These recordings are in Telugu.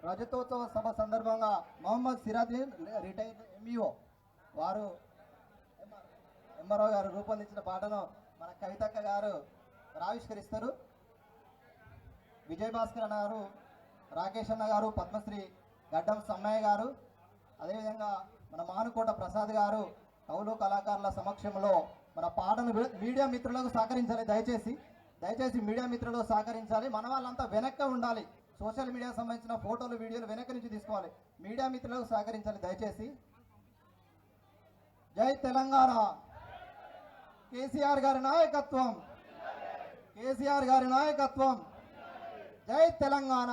రజతోత్సవ సభ సందర్భంగా మొహమ్మద్ సిరాజుద్దీన్ రిటైర్డ్ ఎంఈఓ వారు ఎంఆర్ఓ గారు రూపొందించిన పాటను మన కవితక్క గారు ఆవిష్కరిస్తారు. విజయభాస్కర్ అన్న గారు, రాకేష్ అన్న గారు, పద్మశ్రీ గడ్డం సమ్మయ్య గారు, అదేవిధంగా మన మానుకోట ప్రసాద్ గారు కవులు కళాకారుల సమక్షంలో మన పాటను మీడియా మిత్రులకు సహకరించాలి. దయచేసి మీడియా మిత్రులు సహకరించాలి. మన వాళ్ళంతా వెనక్కి ఉండాలి. సోషల్ మీడియా సంబంధించిన ఫోటోలు వీడియోలు వెనక నుంచి తీసుకోవాలి. మీడియా మిత్రులకు సహకరించాలి దయచేసి. జై తెలంగాణ. కేసీఆర్ గారి నాయకత్వం, కేసీఆర్ గారి నాయకత్వం. జై తెలంగాణ.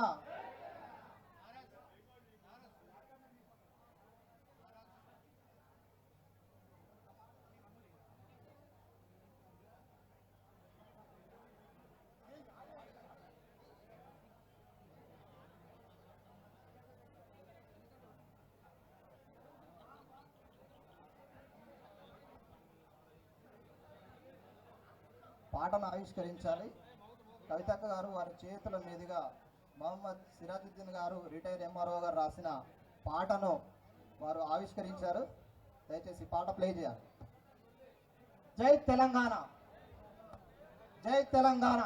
పాటను ఆవిష్కరించాలి. కవితక్క గారు వారి చేతుల మీదుగా మొహమ్మద్ సిరాజుద్దీన్ గారు రిటైర్ ఎంఆర్ఓ గారు రాసిన పాటను వారు ఆవిష్కరించారు. దయచేసి పాట ప్లే చేయాలి. జై తెలంగాణ, జై తెలంగాణ.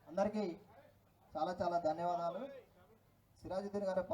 అందరికీ చాలా చాలా ధన్యవాదాలు. సిరాజుద్దీన్ గారు